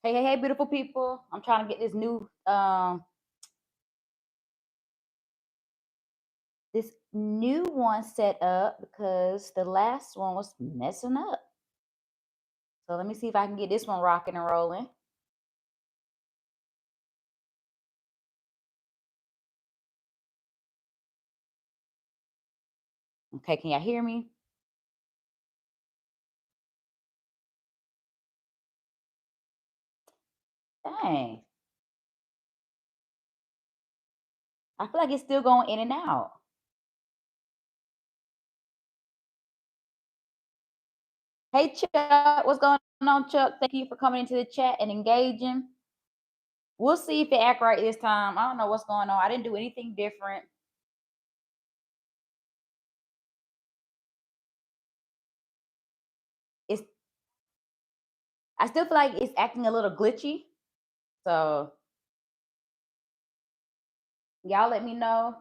Hey, beautiful people. I'm trying to get this new one set up because the last one was messing up. So let me see if I can get this one rocking and rolling. Okay, can y'all hear me? Dang. I feel like it's still going in and out. Hey Chuck, what's going on, Chuck? Thank you for coming into the chat and engaging. We'll see if it act right this time. I don't know what's going on. I didn't do anything different. It's I still feel like it's acting a little glitchy. So y'all let me know.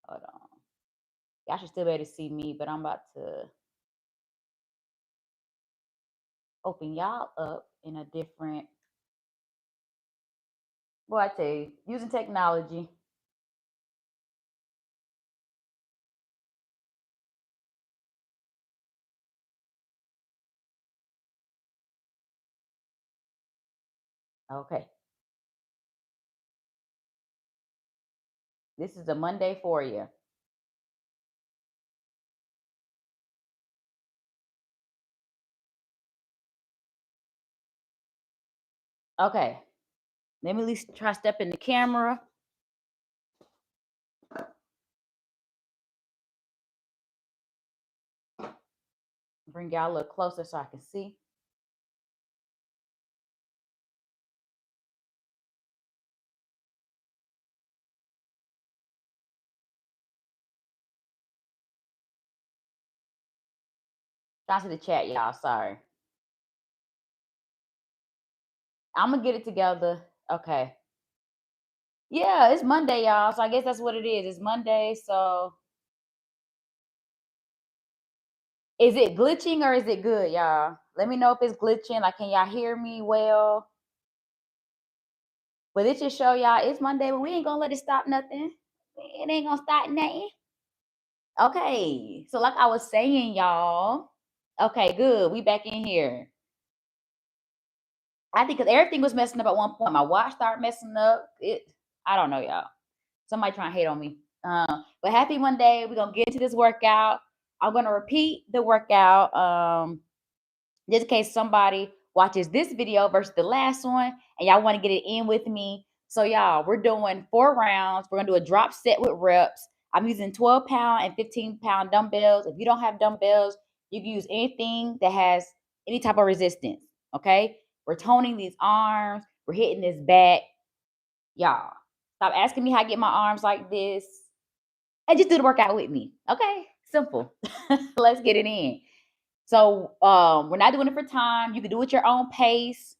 Hold on. Y'all should still be able to see me, but I'm about to open y'all up in a different. Well, I tell you, using technology. Okay, this is a Monday for you. Okay, let me at least try step in the camera. Bring y'all a little closer so I can see. Try to see the chat, y'all. Sorry. I'm gonna get it together. Okay. Yeah, it's Monday, y'all. So I guess that's what it is. It's Monday. So is it glitching or is it good, y'all? Let me know if it's glitching. Like, can y'all hear me well? But it just show y'all it's Monday, but we ain't gonna let it stop nothing. It ain't gonna stop nothing. Okay. So like I was saying, y'all. Okay, good. We back in here. I think because everything was messing up at one point. My watch started messing up. I don't know, y'all. Somebody trying to hate on me. But happy Monday. We're gonna get into this workout. I'm gonna repeat the workout. Just in case somebody watches this video versus the last one and y'all want to get it in with me. So y'all, we're doing 4 rounds. We're gonna do a drop set with reps. I'm using 12-pound and 15-pound dumbbells. If you don't have dumbbells, you can use anything that has any type of resistance. Okay, we're toning these arms, we're hitting this back. Y'all, stop asking me how I get my arms like this and just do the workout with me. Okay, simple. Let's get it in. So we're not doing it for time. You can do it at your own pace.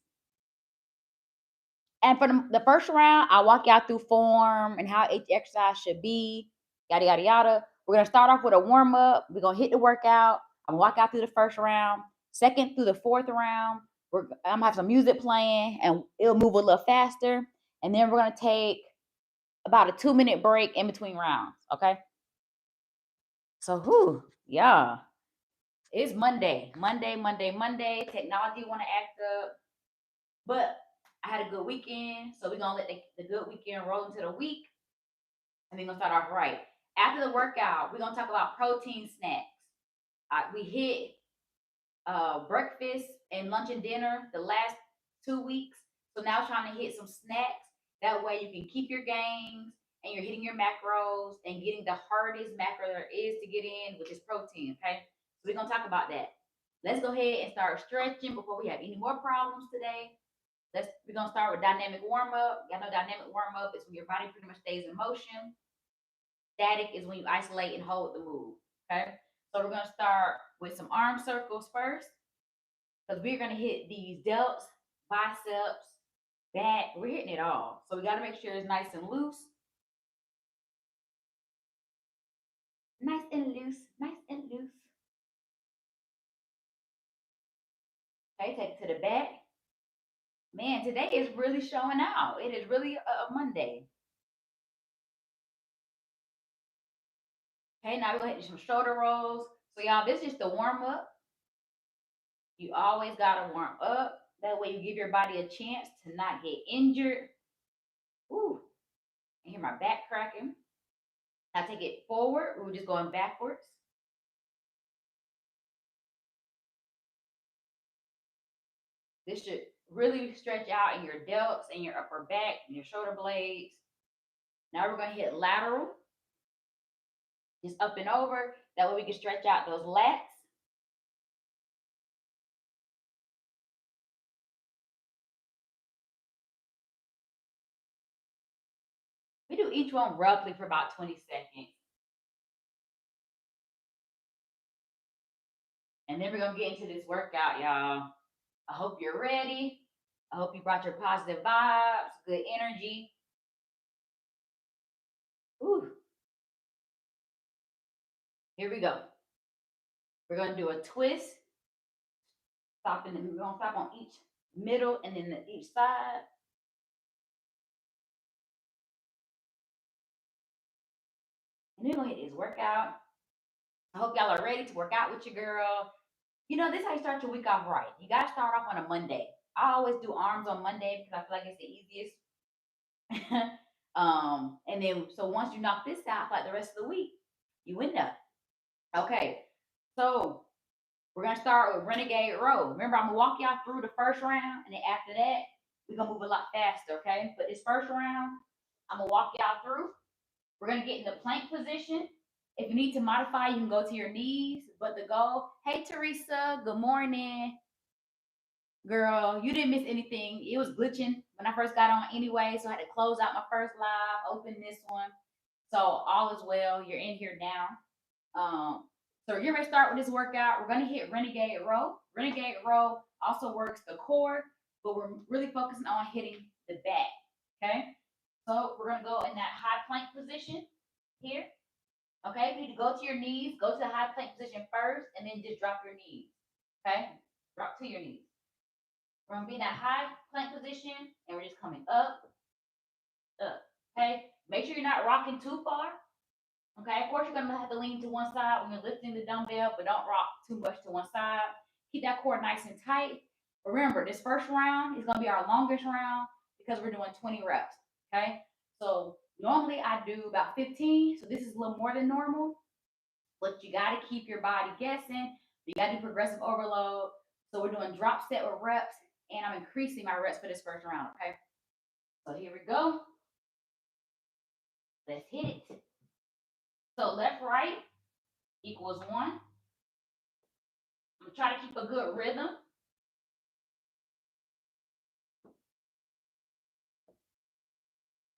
And for the first round, I walk y'all through form and how each exercise should be, yada yada yada. We're gonna start off with a warm up. We're gonna hit the workout. I'm gonna walk out through the first round, second through the fourth round. I'm gonna have some music playing, and it'll move a little faster. And then we're gonna take about a 2-minute break in between rounds. Okay. So, yeah, it's Monday, Monday. Technology want to act up. But I had a good weekend, so we're gonna let the good weekend roll into the week, and we're gonna start off right. After the workout, we're gonna talk about protein snacks. We hit breakfast and lunch and dinner the last 2 weeks, so now trying to hit some snacks. That way you can keep your gains and you're hitting your macros and getting the hardest macro there is to get in, which is protein. Okay, so we're gonna talk about that. Let's go ahead and start stretching before we have any more problems today. We're gonna start with dynamic warm up. Y'all know dynamic warm up is when your body pretty much stays in motion. Static is when you isolate and hold the move. Okay, so we're gonna start with some arm circles first because we're gonna hit these delts, biceps, back. We're hitting it all, so we got to make sure it's nice and loose. Nice and loose, nice and loose. Okay, take it to the back. Man, today is really showing out. It is really a Monday. Okay, now we're gonna hit some shoulder rolls. So y'all, this is the warm up. You always gotta warm up. That way you give your body a chance to not get injured. Ooh, I hear my back cracking. Now take it forward. We're just going backwards. This should really stretch out in your delts and your upper back and your shoulder blades. Now we're gonna hit lateral. Just up and over. That way we can stretch out those lats. We do each one roughly for about 20 seconds. And then we're gonna get into this workout, y'all. I hope you're ready. I hope you brought your positive vibes, good energy. Ooh. Here we go. We're gonna do a twist. Stop in the we're gonna stop on each middle and then each side. And then we're gonna hit this workout. I hope y'all are ready to work out with your girl. You know, this is how you start your week off right. You gotta start off on a Monday. I always do arms on Monday because I feel like it's the easiest. And then so once you knock this out, like the rest of the week, you win that. Okay, so we're gonna start with Renegade Row. Remember, I'm gonna walk y'all through the first round, and then after that, we're gonna move a lot faster. Okay, but this first round, I'm gonna walk y'all through. We're gonna get in the plank position. If you need to modify, you can go to your knees. But the goal, hey Teresa, good morning. Girl, you didn't miss anything. It was glitching when I first got on anyway, so I had to close out my first live, open this one. So all is well. You're in here now. So we're gonna start with this workout. We're gonna hit Renegade Row. Renegade Row also works the core, but we're really focusing on hitting the back. Okay. So we're gonna go in that high plank position here. Okay, you need to go to your knees, go to the high plank position first, and then just drop your knees. Okay, drop to your knees. We're gonna be in that high plank position, and we're just coming up, up. Okay, make sure you're not rocking too far. Okay, of course you're gonna have to lean to one side when you're lifting the dumbbell, but don't rock too much to one side. Keep that core nice and tight. Remember, this first round is gonna be our longest round because we're doing 20 reps. Okay, so normally I do about 15, so this is a little more than normal, but you gotta keep your body guessing. You gotta do progressive overload. So we're doing drop set with reps, and I'm increasing my reps for this first round. Okay, so here we go. Let's hit it. So left, right equals 1. I'm gonna try to keep a good rhythm.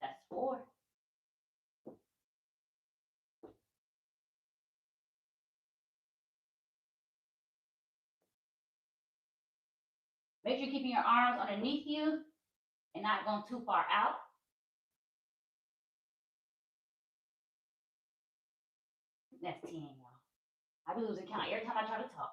That's 4. Make sure you're keeping your arms underneath you and not going too far out. That's 10, y'all. I be losing count every time I try to talk.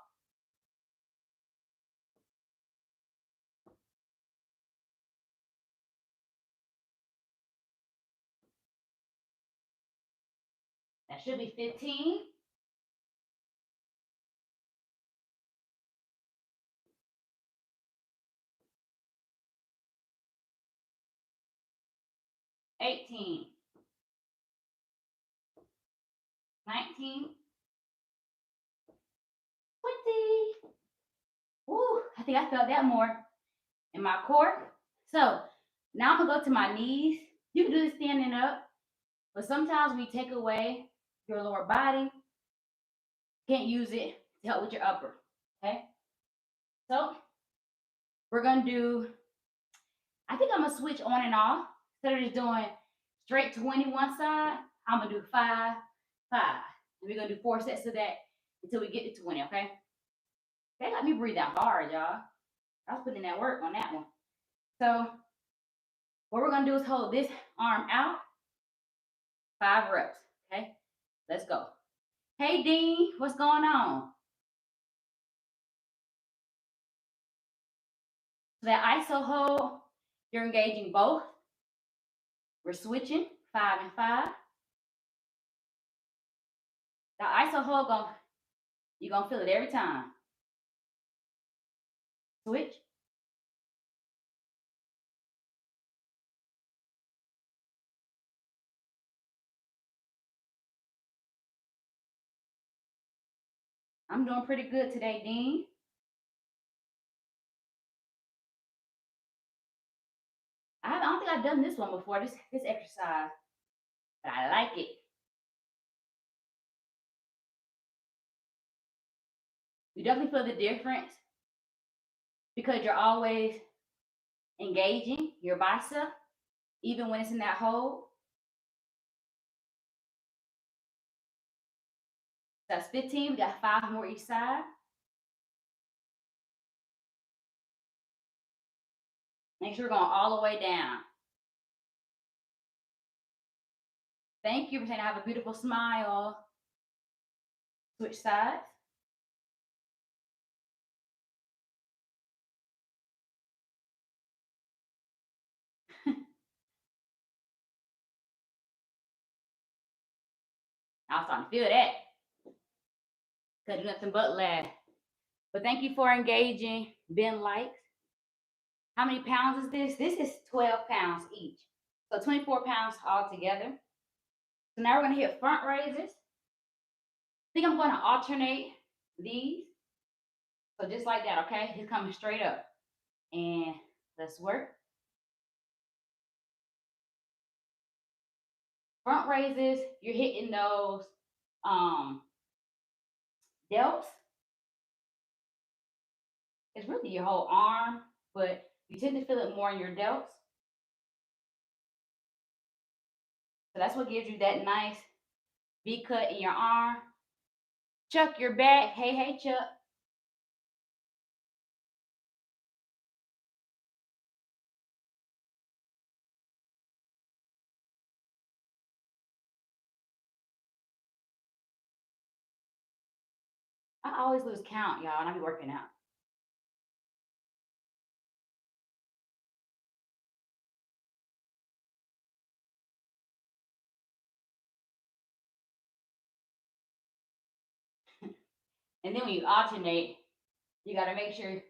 That should be 15. 18. 19. 20. Woo, I think I felt that more in my core. So now I'm gonna go to my knees. You can do this standing up, but sometimes we take away your lower body. Can't use it to help with your upper. Okay. So we're gonna do, I think I'm gonna switch on and off. Instead of just doing straight 20 one side, I'm gonna do 5, 5. And we're gonna do 4 sets of that until we get to 20, okay? They got me breathe out hard, y'all. I was putting in that work on that one. So what we're gonna do is hold this arm out, 5 reps, okay? Let's go. Hey Dean, what's going on? So that ISO hold, you're engaging both. We're switching 5 and 5. The ISO hold you're gonna feel it every time. Switch. I'm doing pretty good today, Dean. I don't think I've done this one before, this exercise, but I like it. You definitely feel the difference because you're always engaging your bicep, even when it's in that hold. That's 15. We got 5 more each side. Make sure we're going all the way down. Thank you for saying I have a beautiful smile. Switch sides. I was starting to feel that. Couldn't do nothing but laugh. But thank you for engaging. Ben likes. How many pounds is this? This is 12 pounds each. So 24 pounds altogether. So now we're going to hit front raises. I think I'm going to alternate these. So just like that, okay? He's coming straight up. And let's work. Front raises, you're hitting those delts. It's really your whole arm, but you tend to feel it more in your delts. So that's what gives you that nice V cut in your arm. Chuck your back. Hey, hey, Chuck. I always lose count, y'all, and I be working out. And then when you alternate, you got to make sure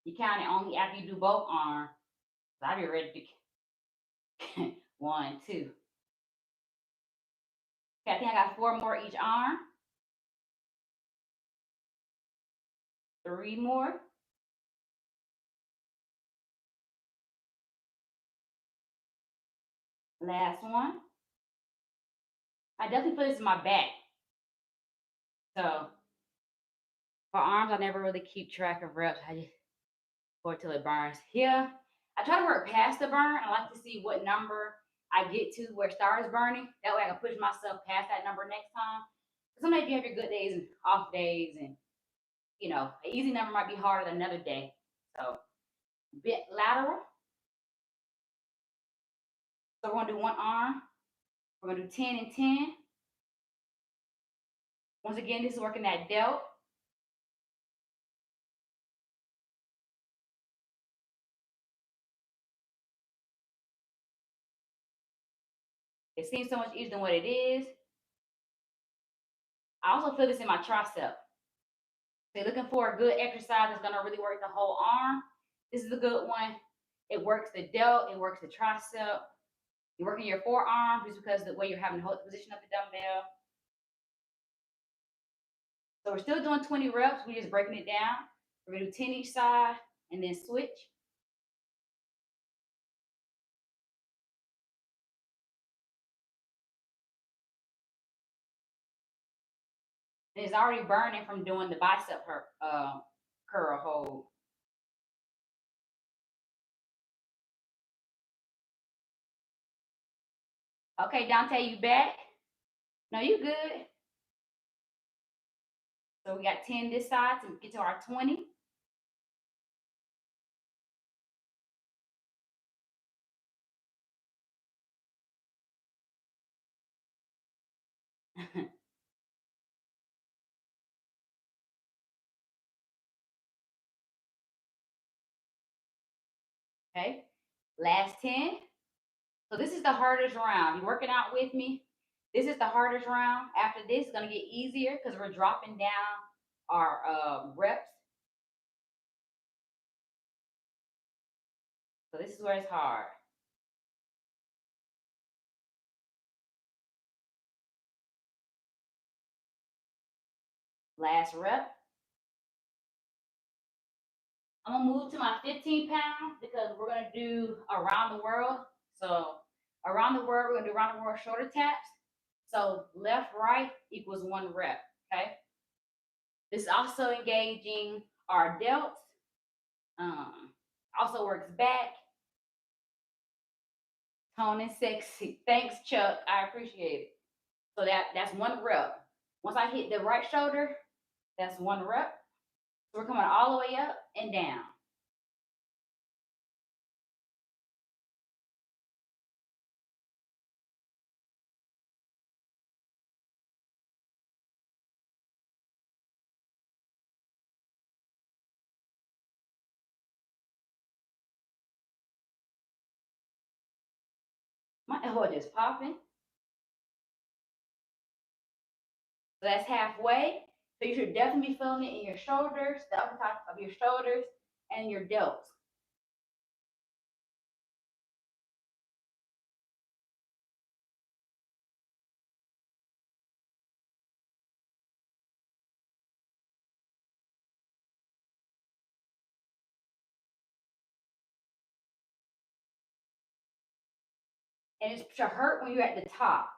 you count it only after you do both arms. So I be ready to 1, 2. Okay, I think I got 4 more each arm. 3 more. Last one. I definitely feel this in my back. So for arms, I never really keep track of reps. I just go till it burns. Here, I try to work past the burn. I like to see what number I get to where it starts burning. That way I can push myself past that number next time. Sometimes you have your good days and off days, and an easy number might be harder than another day. So bit lateral. So we're gonna do one arm. We're gonna do 10 and 10. Once again, this is working that delt. It seems so much easier than what it is. I also feel this in my tricep. So you're looking for a good exercise that's gonna really work the whole arm. This is a good one. It works the delt, it works the tricep. You're working your forearm just because of the way you're having to hold the position of the dumbbell. So we're still doing 20 reps. We're just breaking it down. We're gonna do 10 each side and then switch. And it's already burning from doing the bicep curl hold. Okay, Dante, you back? No, you good. So we got 10 this side to get to our 20. Okay. Last 10. So this is the hardest round. You working out with me? This is the hardest round. After this, it's gonna get easier because we're dropping down our reps. So this is where it's hard. Last rep. I'm gonna move to my 15 pound because we're gonna do around the world. So around the world, we're gonna do around the world shoulder taps. So left, right equals 1 rep. Okay. This is also engaging our delts. Also works back. Tone and sexy. Thanks, Chuck. I appreciate it. So that's 1 rep. Once I hit the right shoulder, that's 1 rep. So we're coming all the way up and down. My elbow just popping. So that's halfway. So you should definitely be feeling it in your shoulders, the upper top of your shoulders, and your delts. And it should hurt when you're at the top.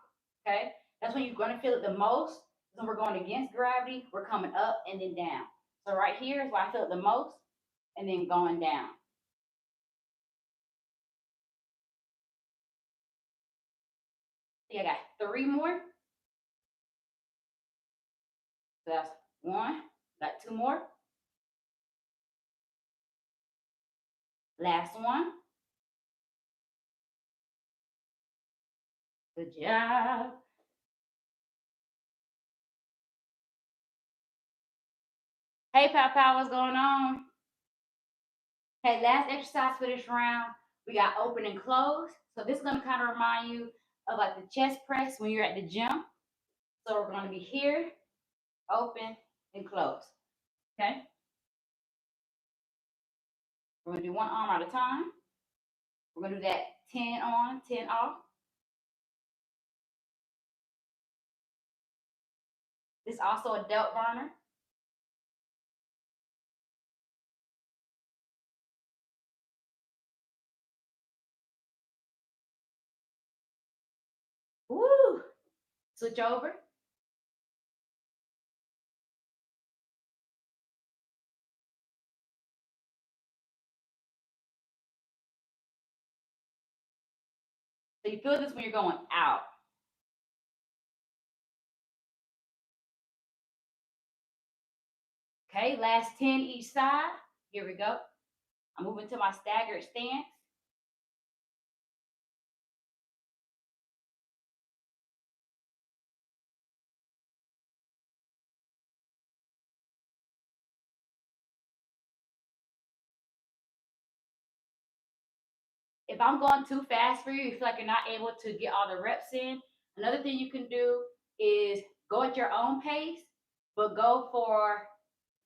Okay? That's when you're going to feel it the most. When we're going against gravity, we're coming up and then down. So right here is where I feel it the most, and then going down. See, I got 3 more. So that's 1. Got 2 more. Last one. Good job. Hey, Pow, what's going on? Okay, last exercise for this round. We got open and close. So this is going to kind of remind you of like the chest press when you're at the gym. So we're going to be here, open, and close. Okay? We're going to do 1 arm at a time. We're going to do that 10 on, 10 off. This is also a delt burner. Woo! Switch over. So you feel this when you're going out. Okay, last 10 each side. Here we go. I'm moving to my staggered stance. If I'm going too fast for you, you feel like you're not able to get all the reps in, another thing you can do is go at your own pace, but go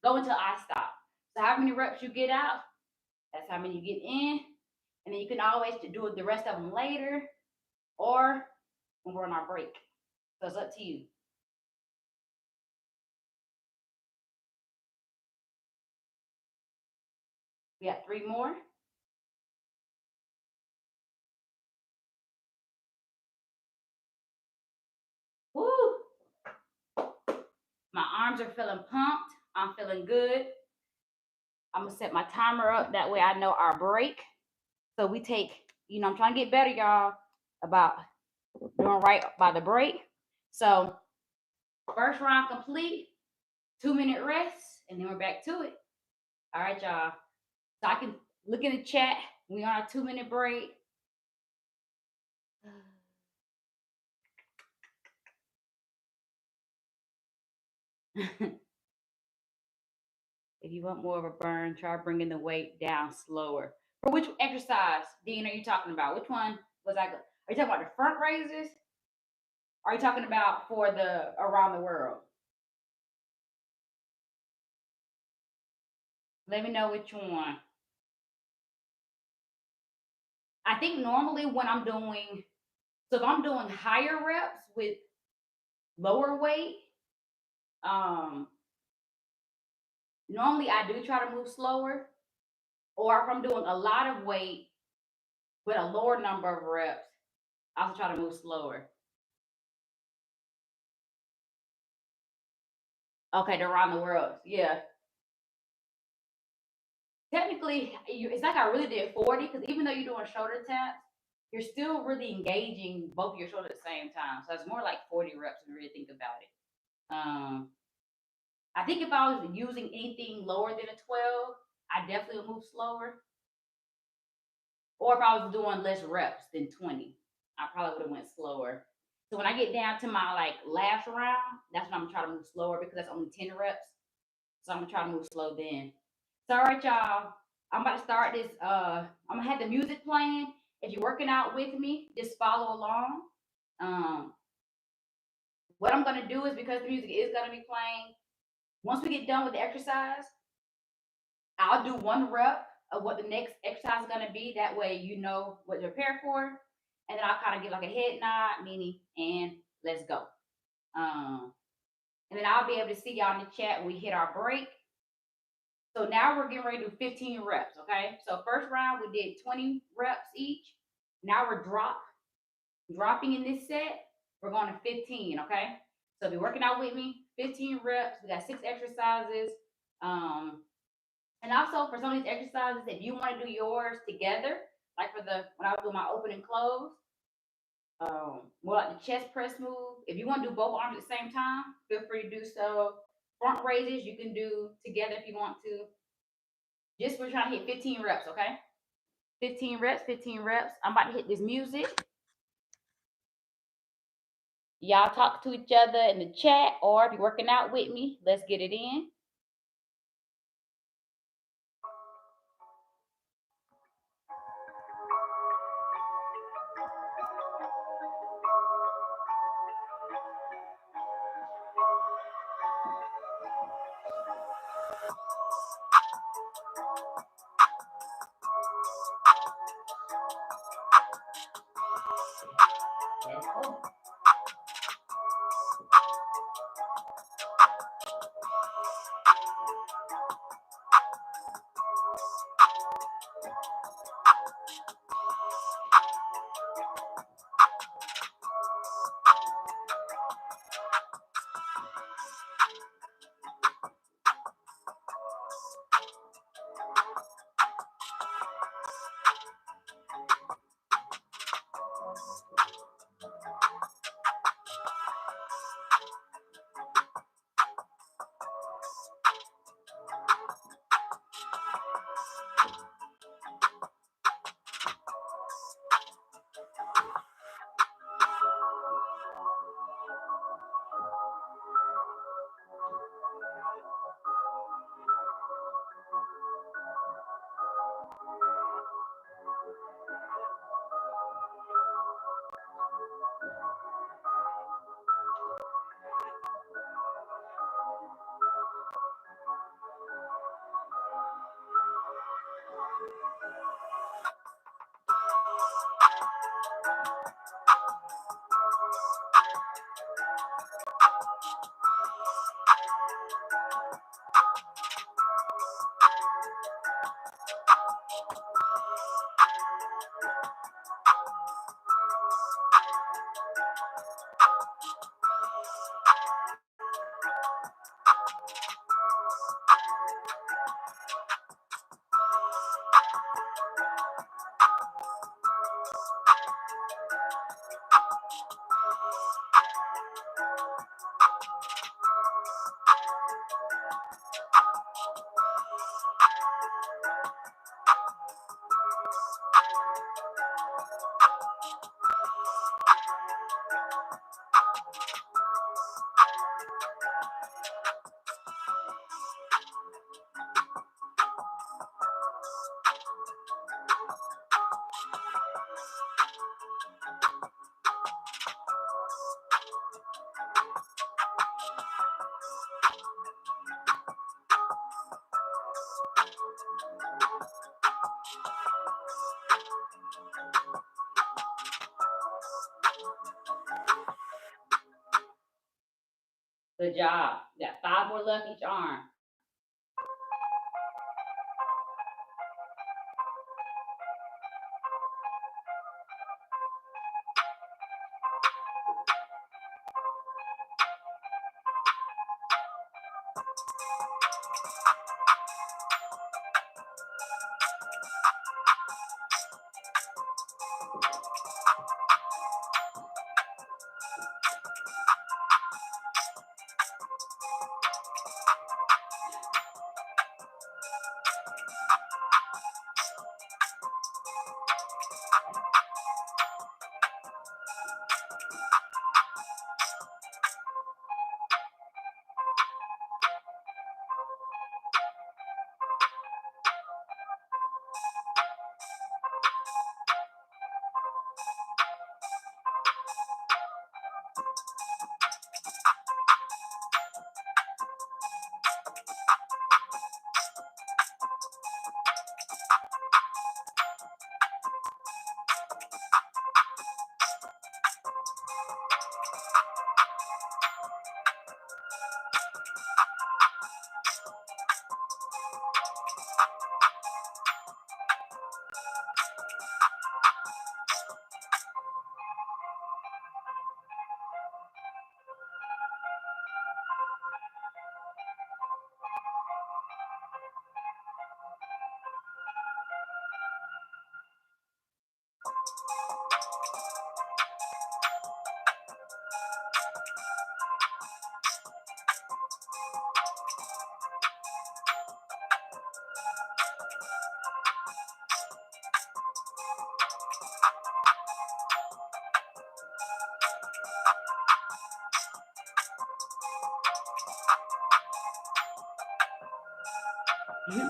until I stop. So how many reps you get out, that's how many you get in. And then you can always do the rest of them later or when we're on our break. So it's up to you. We got 3 more. Woo! My arms are feeling pumped. I'm feeling good. I'm gonna set my timer up. That way I know our break. So we take, I'm trying to get better, y'all, about doing right by the break. So first round complete, 2-minute rest, and then we're back to it. All right, y'all. So I can look in the chat. We on a 2-minute break. If you want more of a burn, try bringing the weight down slower. For which exercise, Dean, are you talking about? Which one was I? Are you talking about the front raises? Or are you talking about for the around the world? Let me know which one. I think normally when I'm doing, so if I'm doing higher reps with lower weight, um, normally I do try to move slower. Or if I'm doing a lot of weight with a lower number of reps, I also try to move slower. Okay, they're around the world. Yeah. Technically, it's like I really did 40 because even though you're doing shoulder taps, you're still really engaging both of your shoulders at the same time. So it's more like 40 reps when you really think about it. Um, I think if I was using anything lower than a 12, I definitely would move slower. Or if I was doing less reps than 20, I probably would have went slower. So when I get down to my like last round, that's when I'm trying to move slower because that's only 10 reps. So I'm gonna try to move slow then. So all right, y'all. I'm about to start this. I'm gonna have the music playing. If you're working out with me, just follow along. Um, what I'm gonna do is because the music is gonna be playing, once we get done with the exercise, I'll do one rep of what the next exercise is gonna be. That way you know what to prepare for. And then I'll kind of give like a head nod, meaning, and let's go. Um, and then I'll be able to see y'all in the chat when we hit our break. So now we're getting ready to do 15 reps, okay? So first round we did 20 reps each. Now we're dropping in this set. We're going to 15, okay? So if you're working out with me, 15 reps. We got 6 exercises. And also for some of these exercises, if you want to do yours together, like for the when I was doing my open and close, more like the chest press move. If you want to do both arms at the same time, feel free to do so. Front raises you can do together if you want to. Just we're trying to hit 15 reps, okay? 15 reps, 15 reps. I'm about to hit this music. Y'all talk to each other in the chat, or if you're working out with me, let's get it in. Good job. You got 5 more left each arm.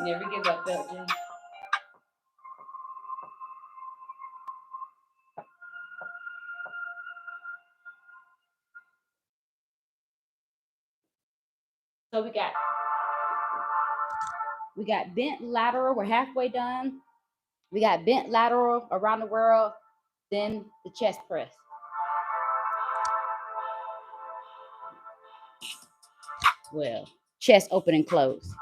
Never give up, Belgian. So we got bent lateral. We're halfway done. We got bent lateral around the world, then the chest press. Well, chest open and close.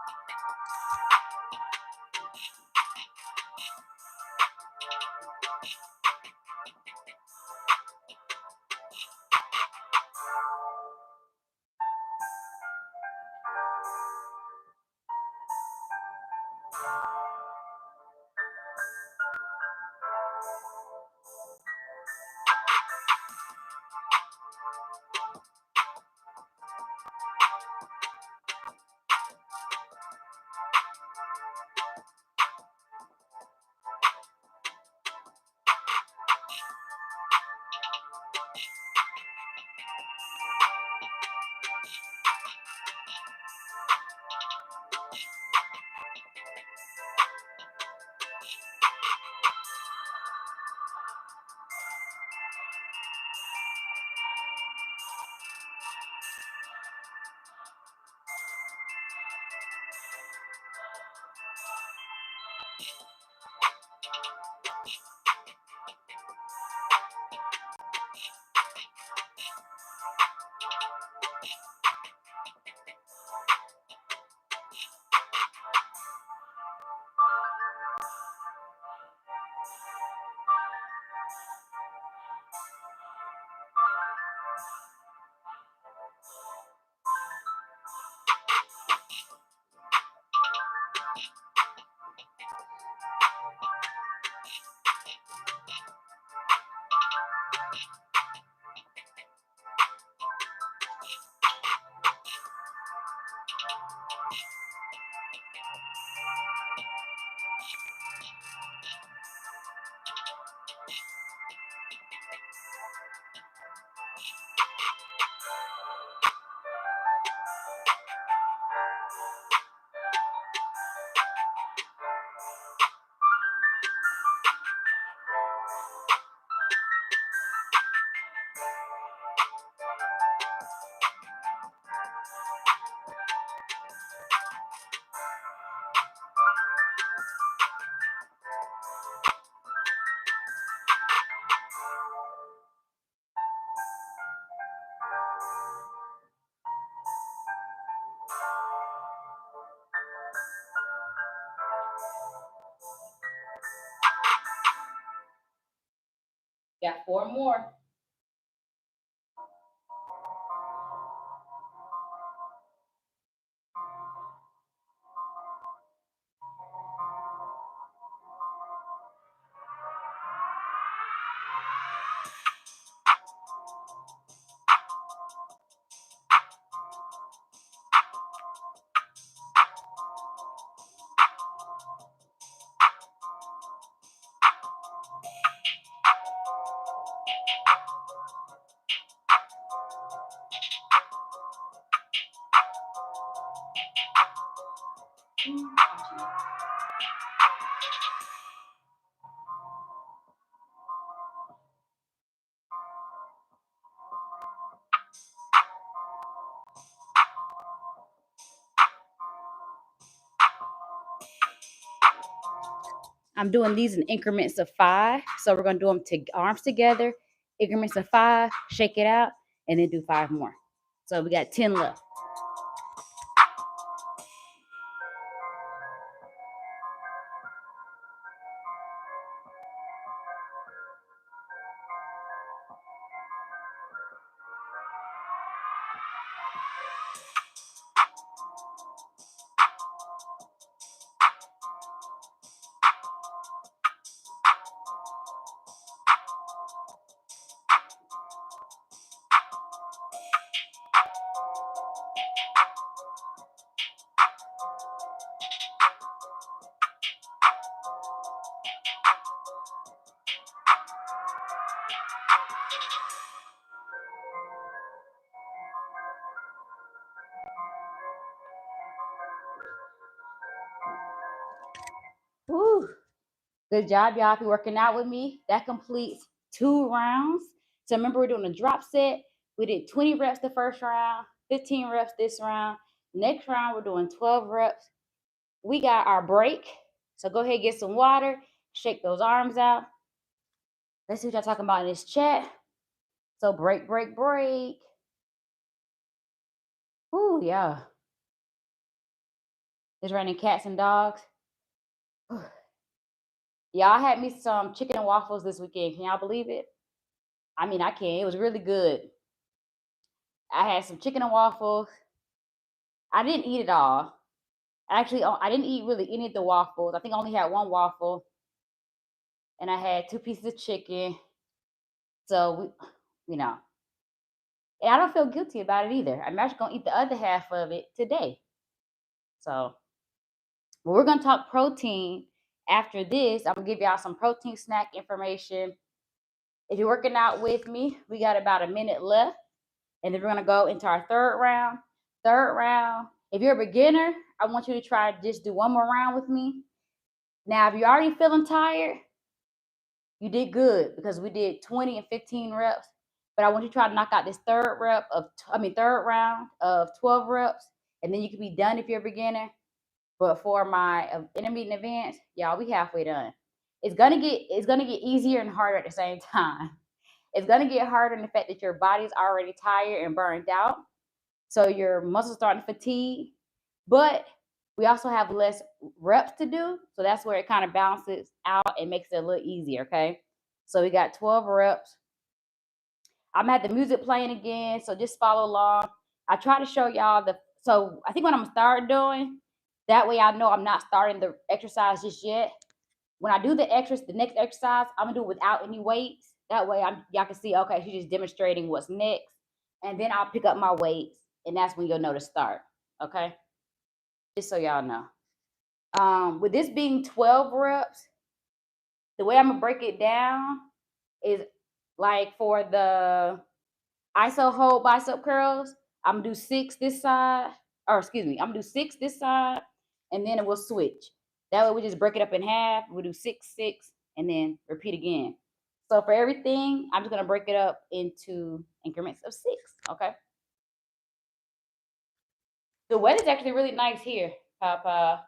Got 4 more. I'm doing these in increments of 5. So we're going to do them to arms together, increments of 5, shake it out, and then do 5 more. So we got 10 left. Woo. Good job, y'all. If you're working out with me, that completes 2 rounds. So remember, we're doing a drop set. We did 20 reps the first round, 15 reps this round. Next round, we're doing 12 reps. We got our break. So go ahead and get some water, shake those arms out. Let's see what y'all talking about in this chat. So break, break, break. Ooh, yeah. It's raining cats and dogs. Y'all had me some chicken and waffles this weekend. Can y'all believe it? I mean, I can. It was really good. I had some chicken and waffles. I didn't eat it all. Actually, I didn't eat really any of the waffles. I think I only had 1 waffle. And I had 2 pieces of chicken. So, and I don't feel guilty about it either. I'm actually going to eat the other half of it today. So, we're going to talk protein after this. I'm going to give y'all some protein snack information. If you're working out with me, we got about a minute left. And then we're going to go into our third round. Third round, if you're a beginner, I want you to try to just do 1 more round with me. Now, if you're already feeling tired, you did good because we did 20 and 15 reps. But I want you to try to knock out this third round of 12 reps, and then you can be done if you're a beginner. But for my intermediate and advanced, y'all, we halfway done. It's gonna get easier and harder at the same time. It's gonna get harder in the fact that your body's already tired and burned out, so your muscles starting to fatigue. But we also have less reps to do, so that's where it kind of balances out and makes it a little easier. Okay, so we got 12 reps. I'm at the music playing again, so just follow along. I try to show y'all so I think what I'm gonna start doing, that way I know I'm not starting the exercise just yet. When I do the next exercise, I'm gonna do it without any weights. That way y'all can see, okay, she's just demonstrating what's next. And then I'll pick up my weights, and that's when you'll know to start. Okay. Just so y'all know. With this being 12 reps, the way I'm gonna break it down is like for the iso hold bicep curls, I'm gonna do 6 this side, or excuse me, I'm gonna do 6 this side, and then it will switch. That way we just break it up in half. We'll do 6, 6, and then repeat again. So for everything, I'm just gonna break it up into increments of 6. Okay. The weather's actually really nice here, Papa.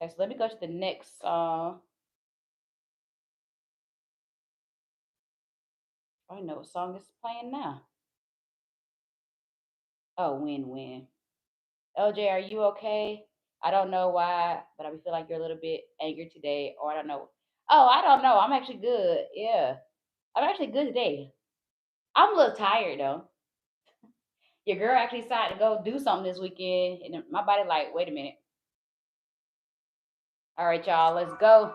Okay, so let me go to the next song. I know what song is playing now. Oh, win. LJ, are you okay? I don't know why, but I feel like you're a little bit angry today, or I don't know. Oh, I don't know. I'm actually good. Yeah. I'm actually good today. I'm a little tired though. Your girl actually decided to go do something this weekend, and my body like, wait a minute. All right, y'all, let's go.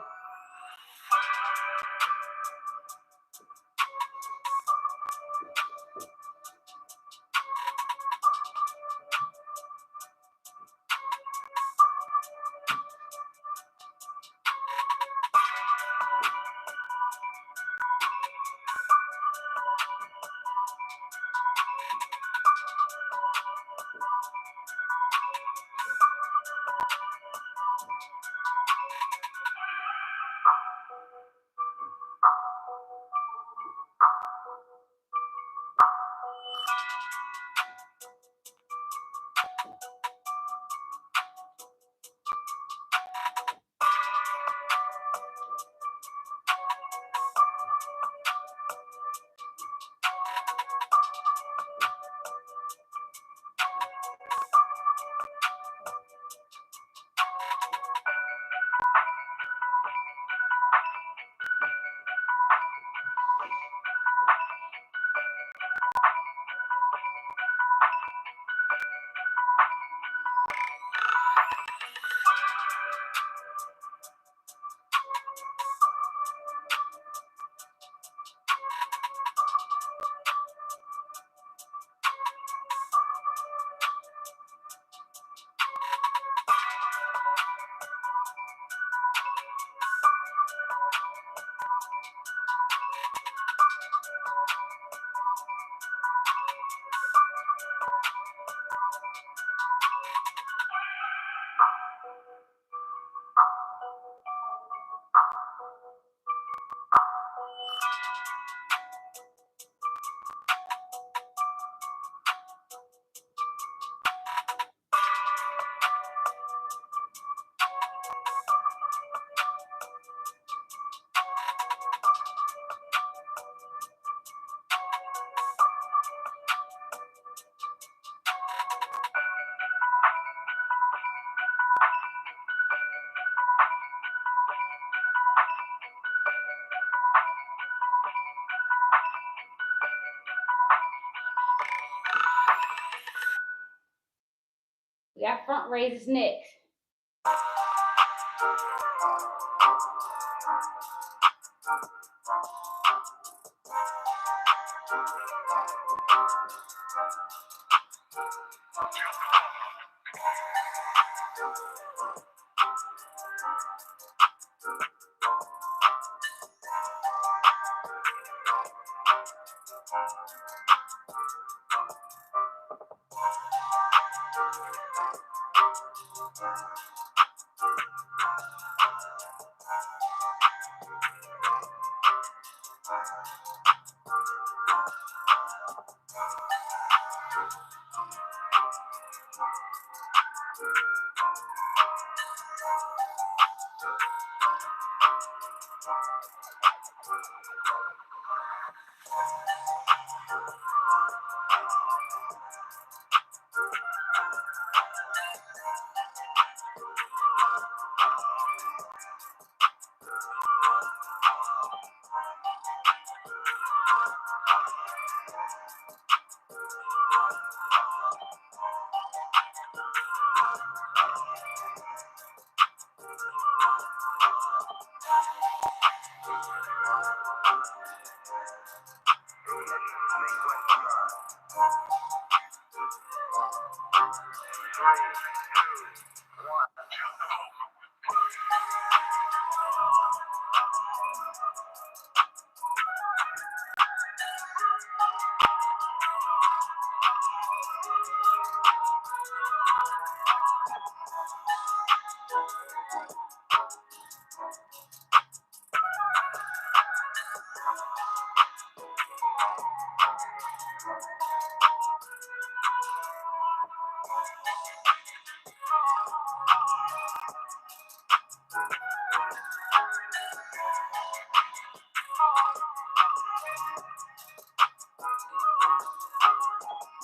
We got front raises next.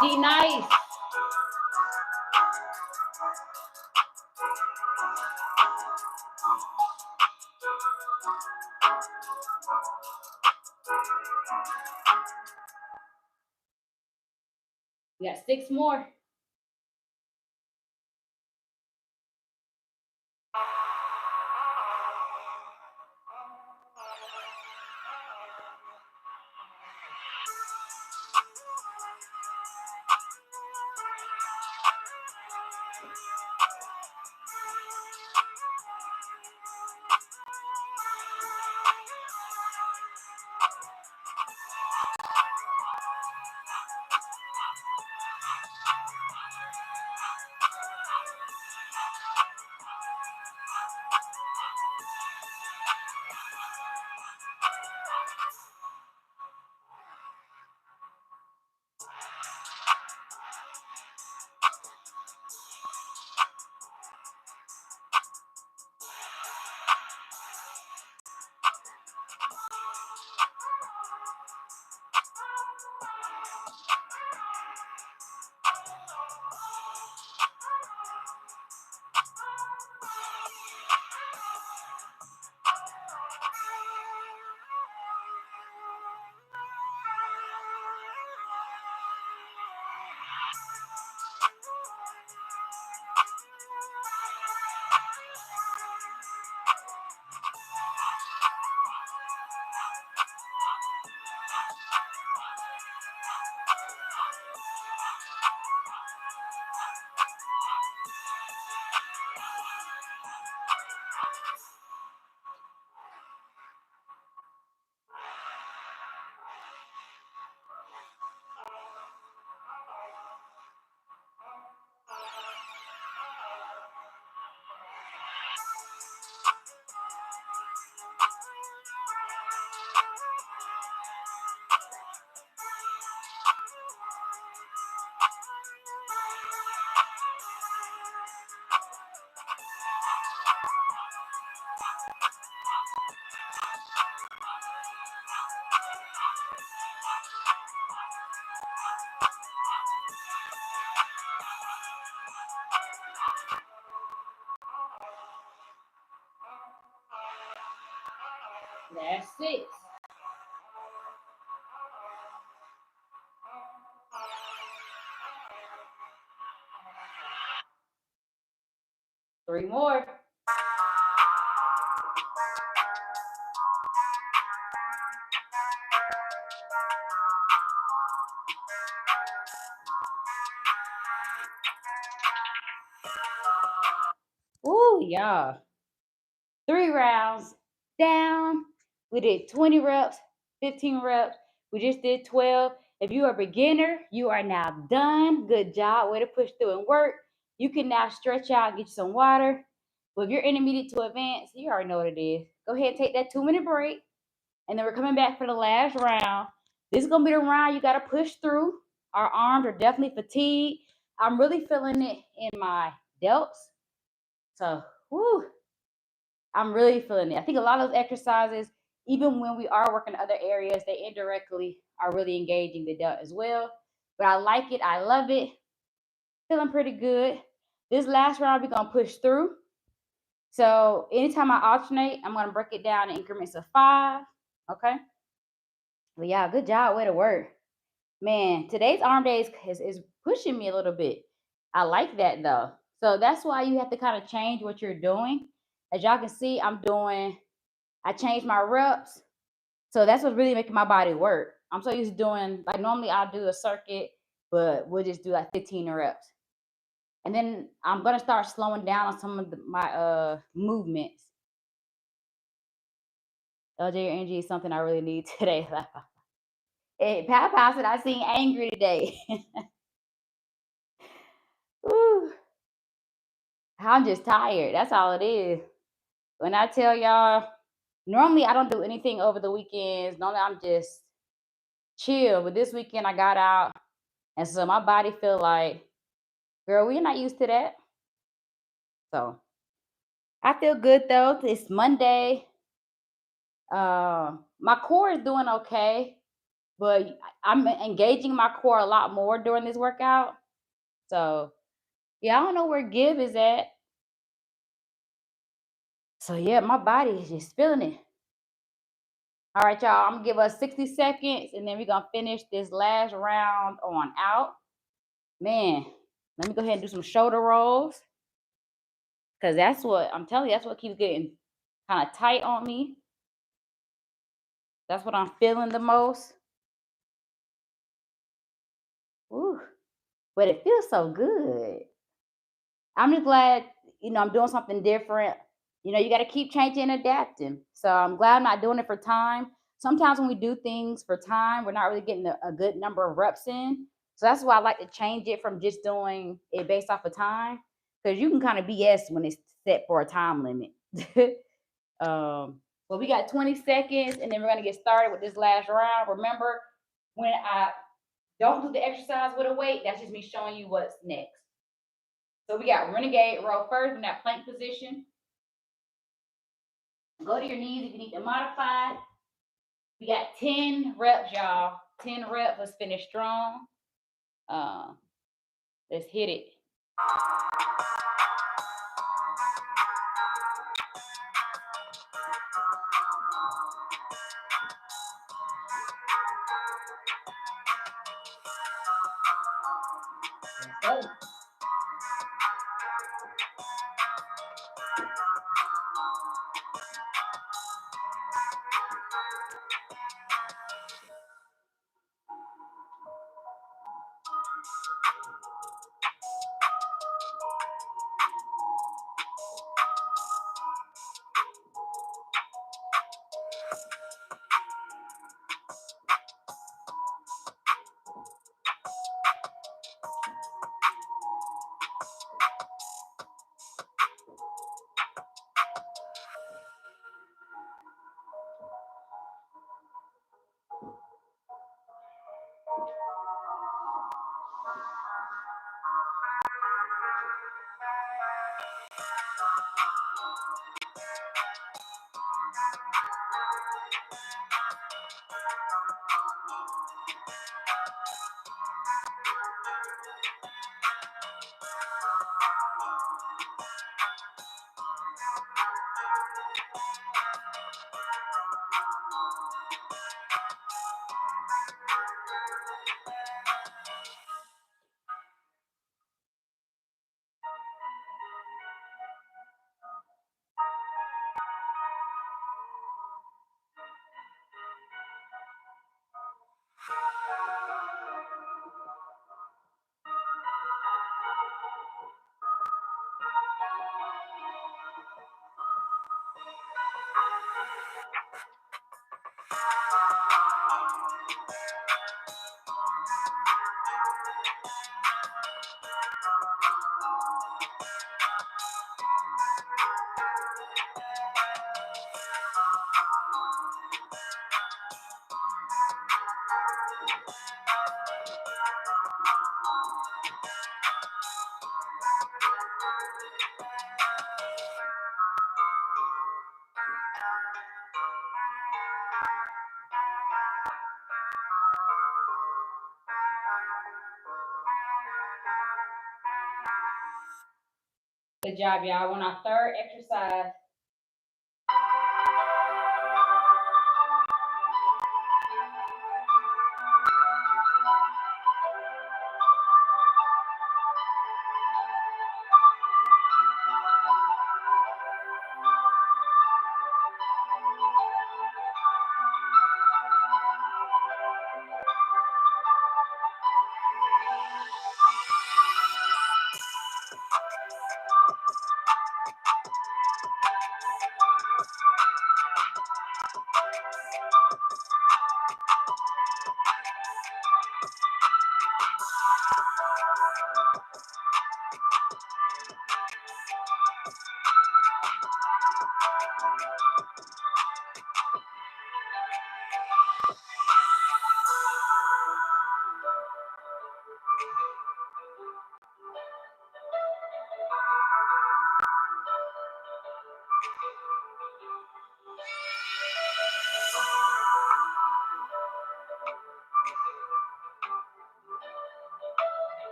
D nice. We got 6 more. That's 6. Three more. Ooh, y'all. 3 rounds down. We did 20 reps, 15 reps. We just did 12. If you are a beginner, you are now done. Good job. Way to push through and work. You can now stretch out, get you some water. But if you're intermediate to advanced, you already know what it is. Go ahead and take that 2-minute break. And then we're coming back for the last round. This is going to be the round you got to push through. Our arms are definitely fatigued. I'm really feeling it in my delts. So, whoo, I'm really feeling it. I think a lot of those exercises, even when we are working other areas, they indirectly are really engaging the delt as well. But I like it. I love it. Feeling pretty good. This last round, we're going to push through. So anytime I alternate, I'm going to break it down in increments of 5. Okay. But yeah, good job. Way to work. Man, today's arm day is pushing me a little bit. I like that though. So that's why you have to kind of change what you're doing. As y'all can see, I changed my reps. So that's what's really making my body work. I'm so used to doing, like normally I'll do a circuit, but we'll just do like 15 reps. And then I'm gonna start slowing down on some of my movements. LJ, your energy is something I really need today. Hey, Papa said I seem angry today. Ooh, I'm just tired. That's all it is. When I tell y'all, normally I don't do anything over the weekends. Normally I'm just chill. But this weekend I got out, and so my body feel like, girl, we're not used to that. So I feel good though. It's Monday. My core is doing okay, but I'm engaging my core a lot more during this workout. So yeah, I don't know where give is at. So yeah, my body is just feeling it. All right, y'all. I'm gonna give us 60 seconds and then we're gonna finish this last round on out. Man, let me go ahead and do some shoulder rolls. Cause that's what I'm telling you, that's what keeps getting kind of tight on me. That's what I'm feeling the most. Ooh, but it feels so good. I'm just glad, I'm doing something different. You got to keep changing and adapting. So I'm glad I'm not doing it for time. Sometimes when we do things for time, we're not really getting a good number of reps in. So that's why I like to change it from just doing it based off of time, because you can kind of BS when it's set for a time limit. But we got 20 seconds, and then we're gonna get started with this last round. Remember, when I don't do the exercise with a weight, that's just me showing you what's next. So we got renegade row first in that plank position. Go to your knees if you need to modify. We got 10 reps, y'all. 10 reps. Let's finish strong. Let's hit it. Let's go. Good job, y'all. On our third exercise.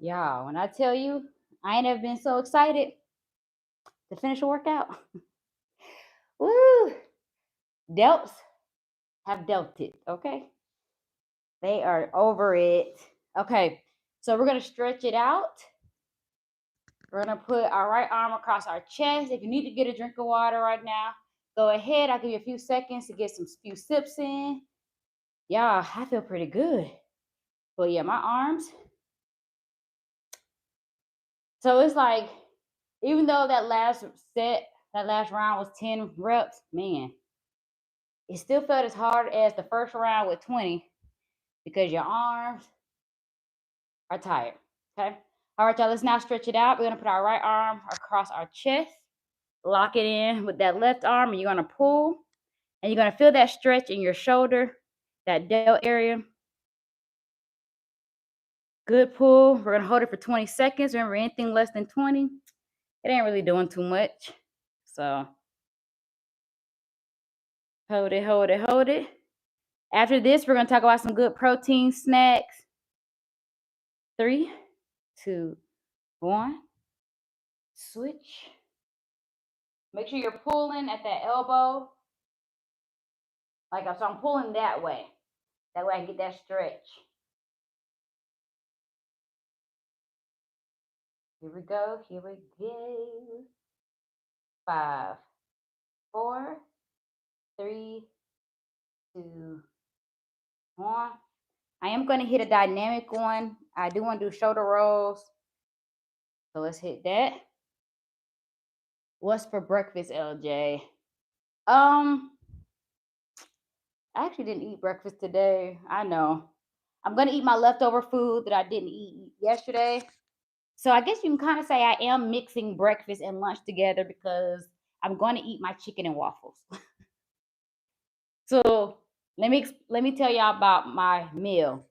Y'all, when I tell you, I ain't never been so excited to finish a workout. Woo! Delts have dealt it, okay? They are over it. Okay, so we're gonna stretch it out. We're gonna put our right arm across our chest. If you need to get a drink of water right now, go ahead. I'll give you a few seconds to get some few sips in. Yeah, I feel pretty good. But yeah, my arms. So it's like, even though that last round was 10 reps, man, it still felt as hard as the first round with 20 because your arms are tired. Okay. All right, y'all, let's now stretch it out. We're gonna put our right arm across our chest, lock it in with that left arm, and you're gonna pull, and you're gonna feel that stretch in your shoulder, that delt area. Good pull. We're gonna hold it for 20 seconds. Remember, anything less than 20, it ain't really doing too much. So hold it, hold it, hold it. After this, we're gonna talk about some good protein snacks. 3, 2, 1. Switch. Make sure you're pulling at that elbow. Like, so I'm pulling that way. That way I can get that stretch. Here we go. Here we go. 5, 4, 3, 2, 1. I am going to hit a dynamic one. I do want to do shoulder rolls. So let's hit that. What's for breakfast, LJ? I actually didn't eat breakfast today. I know. I'm going to eat my leftover food that I didn't eat yesterday. So I guess you can kind of say I am mixing breakfast and lunch together because I'm going to eat my chicken and waffles. So let me tell y'all about my meal.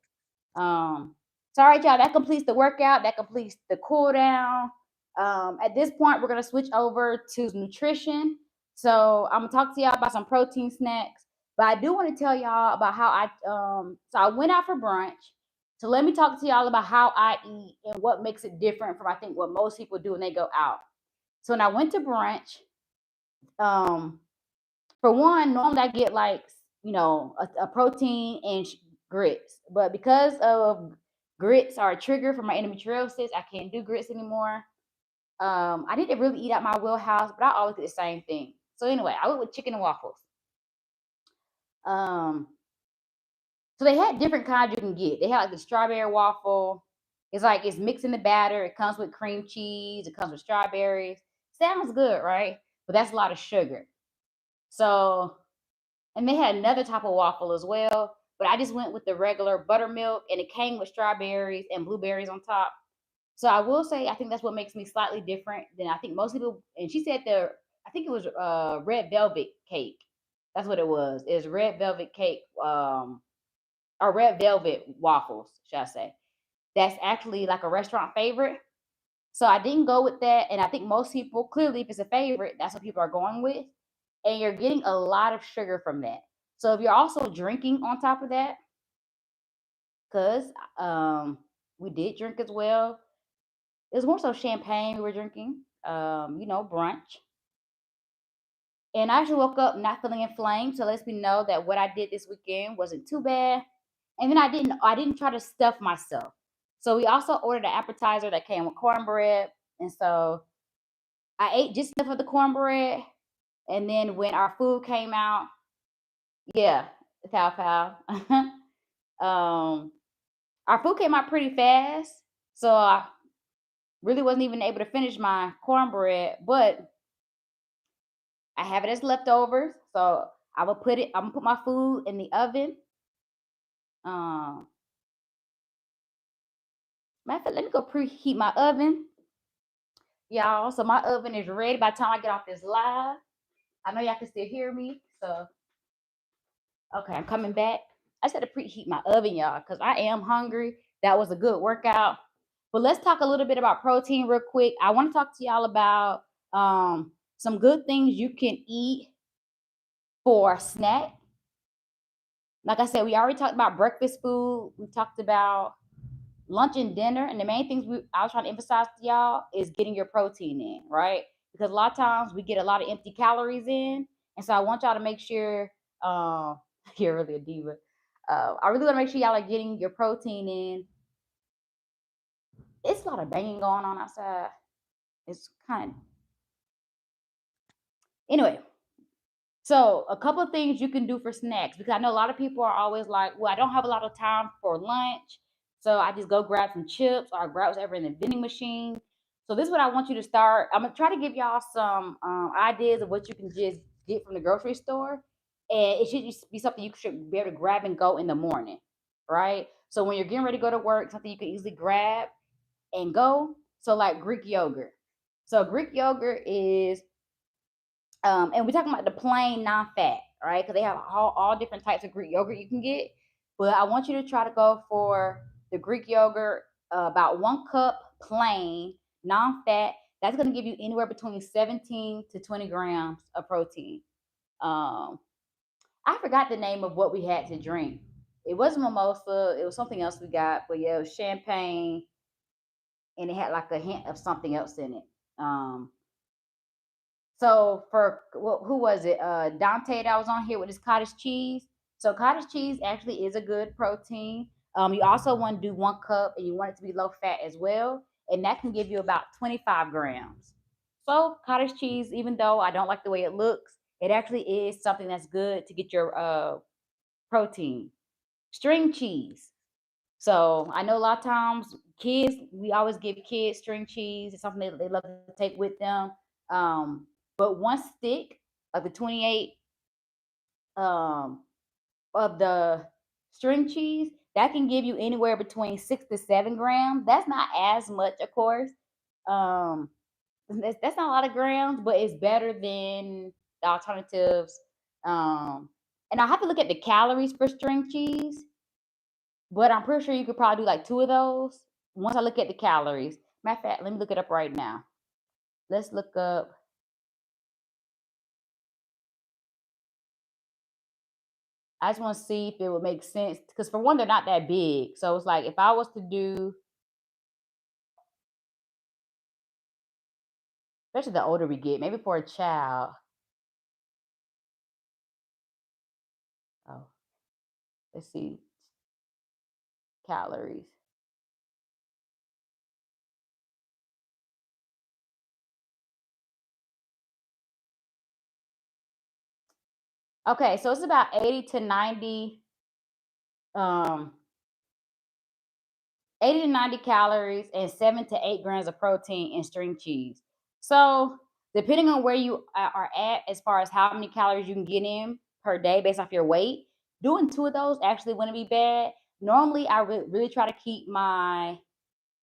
Sorry, y'all, that completes the workout. That completes the cool down. At this point, we're gonna switch over to nutrition. So I'm gonna talk to y'all about some protein snacks. But I do want to tell y'all about how so I went out for brunch. So let me talk to y'all about how I eat and what makes it different from I think what most people do when they go out. So when I went to brunch, for one, normally I get like a protein and grits, but because of grits are a trigger for my endometriosis, I can't do grits anymore. I didn't really eat at my wheelhouse, but I always get the same thing. So anyway, I went with chicken and waffles. Um, so they had different kinds you can get. They had like the strawberry waffle. It's like it's mixed in the batter. It comes with cream cheese. It comes with strawberries. Sounds good, right? But that's a lot of sugar. So, and they had another type of waffle as well. But I just went with the regular buttermilk, and it came with strawberries and blueberries on top. So I will say I think that's what makes me slightly different than I think most people. And she said I think it was red velvet cake. That's what it was. It's red velvet cake, or red velvet waffles, should I say? That's actually like a restaurant favorite. So I didn't go with that, and I think most people clearly, if it's a favorite, that's what people are going with, and you're getting a lot of sugar from that. So if you're also drinking on top of that, because um, we did drink as well. It was more so champagne we were drinking, brunch. And I actually woke up not feeling inflamed, so lets me know that what I did this weekend wasn't too bad. And then I didn't try to stuff myself. So we also ordered an appetizer that came with cornbread, and so I ate just enough of the cornbread. And then when our food came out, yeah, foul foul. um, our food came out pretty fast, so I really wasn't even able to finish my cornbread, but I have it as leftovers, so I'm gonna put my food in the oven. Um, Matter of fact, let me go preheat my oven, y'all. So my oven is ready by the time I get off this live. I know y'all can still hear me, so okay, I'm coming back. I just had to preheat my oven, y'all, because I am hungry. That was a good workout. But let's talk a little bit about protein real quick. I want to talk to y'all about some good things you can eat for a snack. Like I said, we already talked about breakfast food. We talked about lunch and dinner. And the main things I was trying to emphasize to y'all is getting your protein in, right? Because a lot of times we get a lot of empty calories in. And so I want y'all to make sure, you're really a diva. I really want to make sure y'all are getting your protein in. It's a lot of banging going on outside. It's kind of, anyway. So a couple of things you can do for snacks, because I know a lot of people are always like, well, I don't have a lot of time for lunch, so I just go grab some chips or grab whatever in the vending machine. So this is what I want you to start. I'm gonna try to give y'all some ideas of what you can just get from the grocery store, and it should just be something you should be able to grab and go in the morning, right? So when you're getting ready to go to work, something you can easily grab and go. So like Greek yogurt. So Greek yogurt is and we're talking about the plain non-fat, right? Because they have all different types of Greek yogurt you can get. But I want you to try to go for the Greek yogurt, about 1 cup plain non-fat. That's going to give you anywhere between 17 to 20 grams of protein. Um, I forgot the name of what we had to drink. It wasn't mimosa. It was something else we got. But yeah, it was champagne, and it had like a hint of something else in it. So for who was it? Dante that was on here with his cottage cheese. So cottage cheese actually is a good protein. You also want to do 1 cup, and you want it to be low fat as well, and that can give you about 25 grams. So cottage cheese, even though I don't like the way it looks, it actually is something that's good to get your protein. String cheese. So I know a lot of times kids, we always give kids string cheese. It's something they love to take with them. Um, but 1 stick of the 28 um, of the string cheese, that can give you anywhere between 6 to 7 grams. That's not as much, of course. Um, that's not a lot of grams, but it's better than the alternatives. And I have to look at the calories for string cheese, but I'm pretty sure you could probably do like 2 of those once I look at the calories. Matter of fact, let me look it up right now. Let's look up. I just want to see if it would make sense, because for one, they're not that big. So it's like if I was to do, especially the older we get, maybe for a child. Oh, let's see, calories. Okay, so it's about 80 to 90, um, 80 to 90 calories and 7 to 8 grams of protein in string cheese. So, depending on where you are at as far as how many calories you can get in per day based off your weight, doing two of those actually wouldn't be bad. Normally, I really try to keep my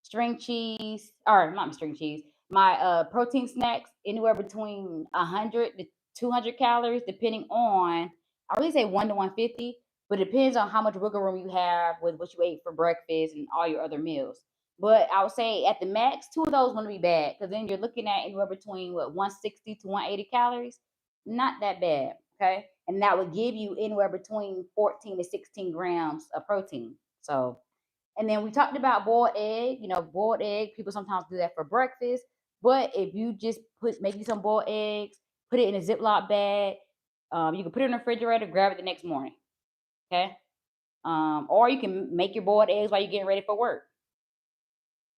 string cheese, or not my string cheese, my protein snacks anywhere between 100 to 200 calories, depending on, I really say 1 to 150, but it depends on how much wiggle room you have with what you ate for breakfast and all your other meals. But I would say at the max, two of those wouldn't be bad because then you're looking at anywhere between what 160 to 180 calories. Not that bad. Okay. And that would give you anywhere between 14 to 16 grams of protein. So, and then we talked about boiled egg. Boiled egg, people sometimes do that for breakfast. But if you just make you some boiled eggs, put it in a Ziploc bag, you can put it in the refrigerator, grab it the next morning. Okay. Or you can make your boiled eggs while you're getting ready for work.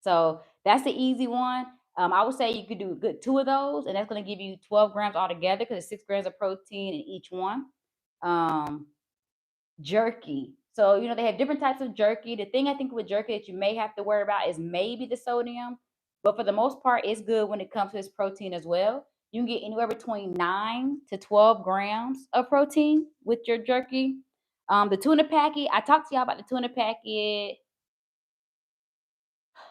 So that's the easy one. I would say you could do good two of those, and that's going to give you 12 grams altogether because it's 6 grams of protein in each one. Um, Jerky. So, they have different types of jerky. The thing I think with jerky that you may have to worry about is maybe the sodium, but for the most part, it's good when it comes to its protein as well. You can get anywhere between 9 to 12 grams of protein with your jerky. The tuna packet, I talked to y'all about the tuna packet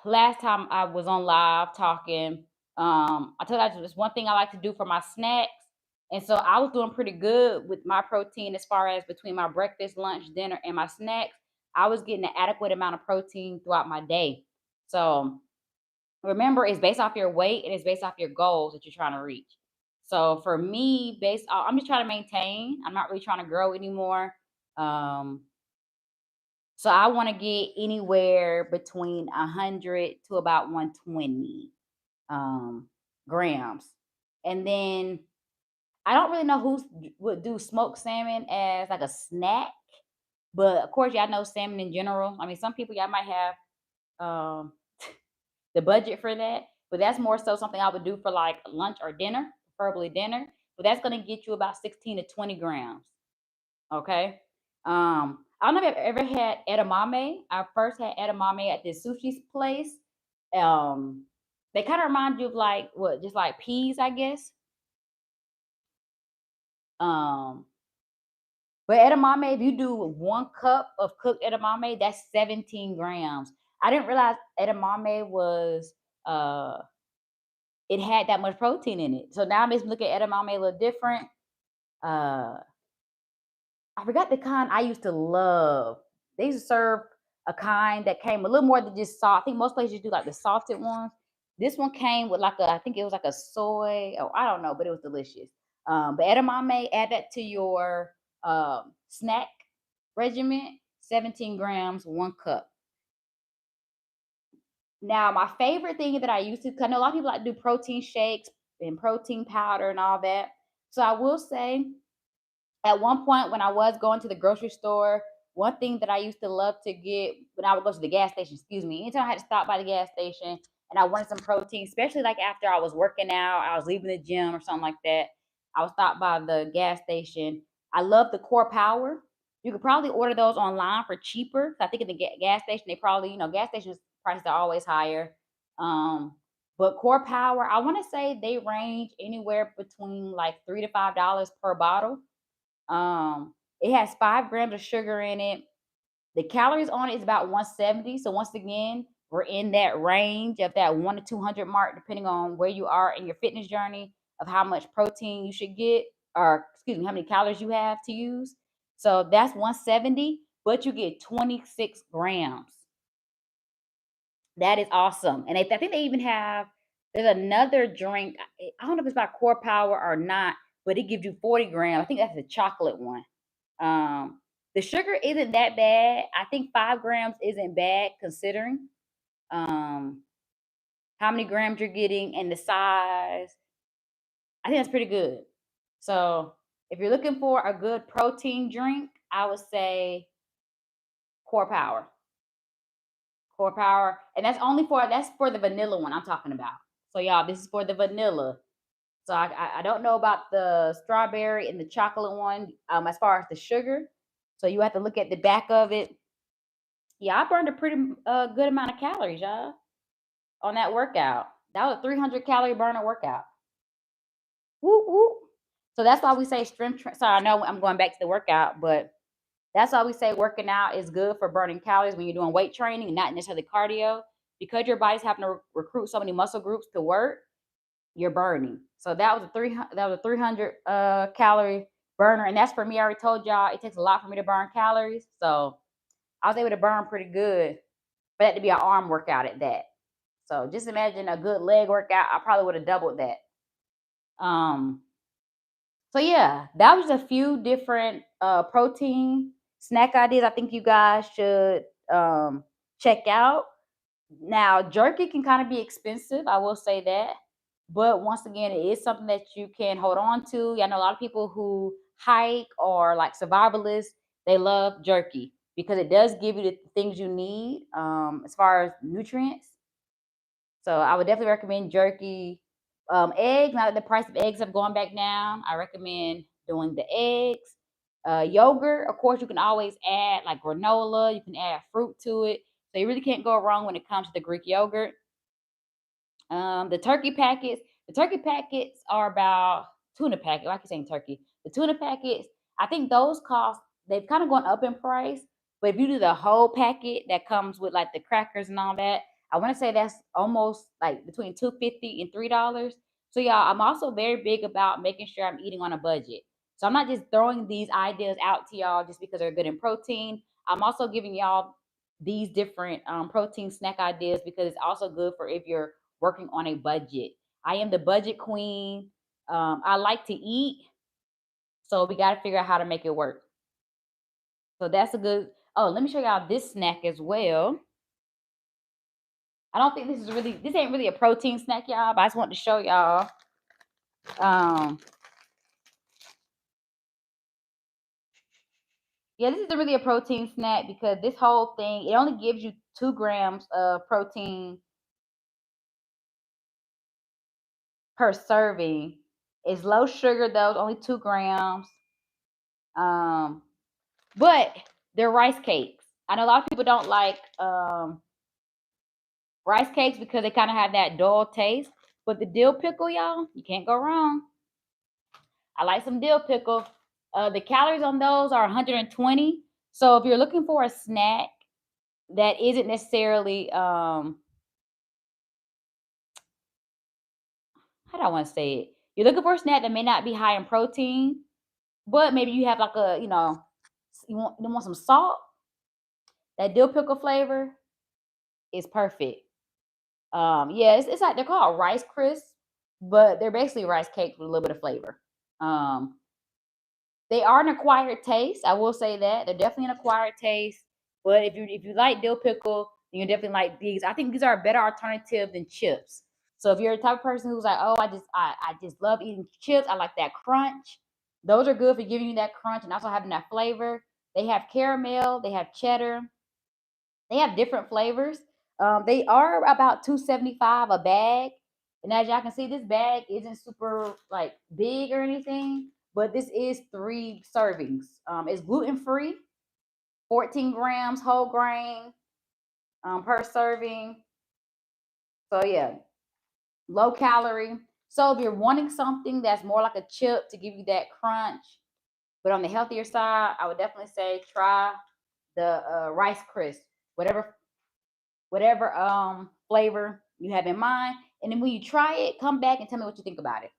last time I was on live talking. I told you there's one thing I like to do for my snacks. And so I was doing pretty good with my protein as far as between my breakfast, lunch, dinner, and my snacks. I was getting an adequate amount of protein throughout my day. So remember, it's based off your weight and it's based off your goals that you're trying to reach. So for me, I'm just trying to maintain. I'm not really trying to grow anymore. Um, so I want to get anywhere between 100 to about 120 um, grams. And then I don't really know who would do smoked salmon as like a snack, but of course, y'all know salmon in general. I mean, some people y'all might have um, the budget for that, but that's more so something I would do for like lunch or dinner, preferably dinner. But that's going to get you about 16 to 20 grams. Okay. I don't know if I've ever had edamame. I first had edamame at this sushi place. Um, they kind of remind you of like what, just like peas, I guess. Um, but edamame, if you do 1 cup of cooked edamame, that's 17 grams. I didn't realize edamame was it had that much protein in it. So now I'm just looking at edamame a little different. Uh I forgot the kind I used to love. They used to serve a kind that came a little more than just salt. I think most places do like the salted ones. This one came with like I think it was like a soy, or I don't know, but it was delicious. But edamame, add that to your snack regimen. 17 grams, 1 cup. Now, my favorite thing that I used to, 'cause I know a lot of people like to do protein shakes and protein powder and all that. So I will say at one point when I was going to the grocery store, one thing that I used to love to get when I would go to the gas station, excuse me, anytime I had to stop by the gas station and I wanted some protein, especially like after I was working out, I was leaving the gym or something like that, I would stop by the gas station. I love the Core Power. You could probably order those online for cheaper. I think at the gas station, they probably, gas stations prices are always higher. Um, but Core Power, I want to say they range anywhere between like $3 to $5 per bottle. It has 5 grams of sugar in it. The calories on it is about 170. So once again, we're in that range of that 1 to 200 mark, depending on where you are in your fitness journey of how much protein you should get, or excuse me, how many calories you have to use. So that's 170, but you get 26 grams. That is awesome. And I think they even have there's another drink. I don't know if it's by Core Power or not, but it gives you 40 grams. I think that's the chocolate one. The sugar isn't that bad. I think 5 grams isn't bad considering um, how many grams you're getting and the size. I think that's pretty good. So if you're looking for a good protein drink, I would say Core Power. Core Power, and that's for the vanilla one I'm talking about. So y'all, this is for the vanilla. So I don't know about the strawberry and the chocolate one, as far as the sugar. So you have to look at the back of it. Yeah, I burned a pretty good amount of calories, y'all, on that workout. That was a 300 calorie burner workout. Whoop whoop. So that's why we say Sorry, I know I'm going back to the workout, but that's why we say working out is good for burning calories when you're doing weight training and not necessarily cardio, because your body's having to recruit so many muscle groups to work. You're burning. So that was a 300 calorie burner, and that's for me. I already told y'all it takes a lot for me to burn calories, so I was able to burn pretty good. For that to be an arm workout at that. So just imagine a good leg workout. I probably would have doubled that. Um, so yeah, that was a few different protein snack ideas I think you guys should check out. Now, jerky can kind of be expensive, I will say that. But once again, it is something that you can hold on to. I know a lot of people who hike or like survivalists, they love jerky because it does give you the things you need as far as nutrients. So I would definitely recommend jerky. Eggs, now that the price of eggs have gone back down, I recommend doing the eggs. Yogurt, of course, you can always add like granola, you can add fruit to it. So you really can't go wrong when it comes to the Greek yogurt. The turkey packets. The turkey packets are about tuna packet. Like you're saying turkey. The tuna packets, I think those cost, they've kind of gone up in price. But if you do the whole packet that comes with like the crackers and all that, I want to say that's almost like between $2.50 and $3. So y'all, I'm also very big about making sure I'm eating on a budget. So I'm not just throwing these ideas out to y'all just because they're good in protein. I'm also giving y'all these different protein snack ideas because it's also good for if you're working on a budget. I am the budget queen. I like to eat, so we got to figure out how to make it work. So that's a good. Oh, let me show y'all this snack as well. I don't think this ain't really a protein snack, y'all, but I just want to show y'all. Um, yeah, this isn't really a protein snack because this whole thing, it only gives you 2 grams of protein per serving. It's low sugar though, only 2 grams. Um, but they're rice cakes. I know a lot of people don't like rice cakes because they kind of have that dull taste. But the dill pickle, y'all, you can't go wrong. I like some dill pickle. The calories on those are 120. So if you're looking for a snack that isn't necessarily how do I want to say it? You're looking for a snack that may not be high in protein, but maybe you have like a, you want some salt. That dill pickle flavor is perfect. Yeah, it's like they're called rice crisps, but they're basically rice cakes with a little bit of flavor. Um, they are an acquired taste. I will say that they're definitely an acquired taste. But if you like dill pickle, then you definitely like these. I think these are a better alternative than chips. So if you're the type of person who's like, oh, I just love eating chips. I like that crunch. Those are good for giving you that crunch and also having that flavor. They have caramel. They have cheddar. They have different flavors. They are about 275 a bag. And as y'all can see, this bag isn't super like big or anything, but this is 3 servings. It's gluten free, 14 grams whole grain per serving. So yeah, low calorie. So if you're wanting something that's more like a chip to give you that crunch, but on the healthier side, I would definitely say try the Rice Crisp, whatever flavor you have in mind. And then when you try it, come back and tell me what you think about it.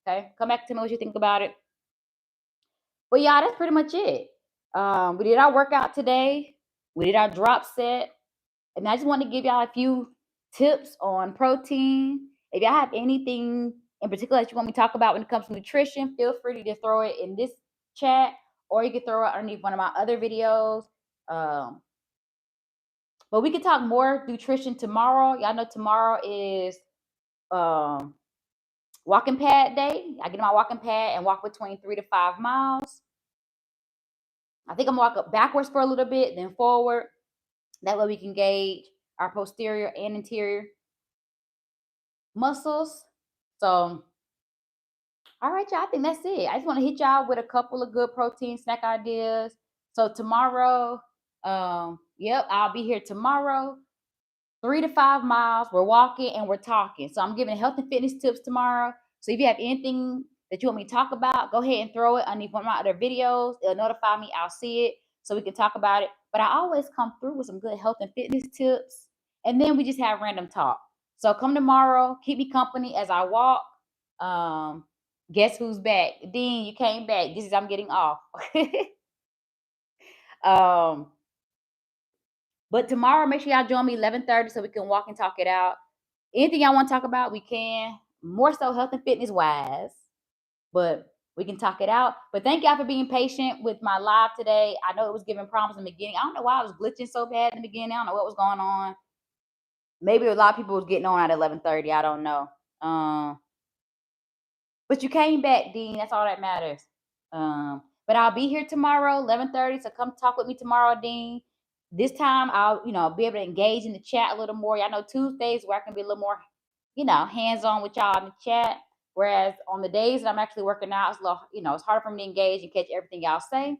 Okay, come back and tell me what you think about it. But yeah, that's pretty much it. We did our workout today. We did our drop set, and I just want to give y'all a few tips on protein. If y'all have anything in particular that you want me to talk about when it comes to nutrition, feel free to just throw it in this chat, or you can throw it underneath one of my other videos. Um, but we can talk more nutrition tomorrow. Y'all know tomorrow is um, walking pad day. I get on my walking pad and walk between 3 to 5 miles. I think I'm walking backwards for a little bit, then forward. That way we can gauge our posterior and interior muscles. So All right, y'all. I think that's it. I just want to hit y'all with a couple of good protein snack ideas. So tomorrow, yep, I'll be here tomorrow. 3 to 5 miles. We're walking and we're talking. So I'm giving health and fitness tips tomorrow. So if you have anything that you want me to talk about, go ahead and throw it underneath one of my other videos. It'll notify me. I'll see it so we can talk about it. But I always come through with some good health and fitness tips. And then we just have random talk. So come tomorrow, keep me company as I walk. Um, guess who's back? Dean, you came back. This is I'm getting off. um, but tomorrow, make sure y'all join me 11:30 so we can walk and talk it out. Anything y'all want to talk about, we can. More so health and fitness wise, but we can talk it out. But thank y'all for being patient with my live today. I know it was giving problems in the beginning. I don't know why I was glitching so bad in the beginning. I don't know what was going on. Maybe a lot of people was getting on at 11:30. I don't know. But you came back, Dean. That's all that matters. But I'll be here tomorrow, 11:30. So come talk with me tomorrow, Dean. This time I'll, be able to engage in the chat a little more. Y'all know Tuesdays where I can be a little more, hands-on with y'all in the chat. Whereas on the days that I'm actually working out, it's a little, it's harder for me to engage and catch everything y'all say.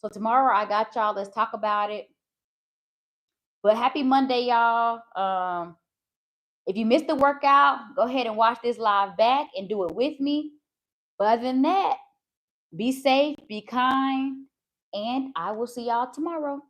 So tomorrow I got y'all. Let's talk about it. But happy Monday, y'all. If you missed the workout, go ahead and watch this live back and do it with me. But other than that, be safe, be kind, and I will see y'all tomorrow.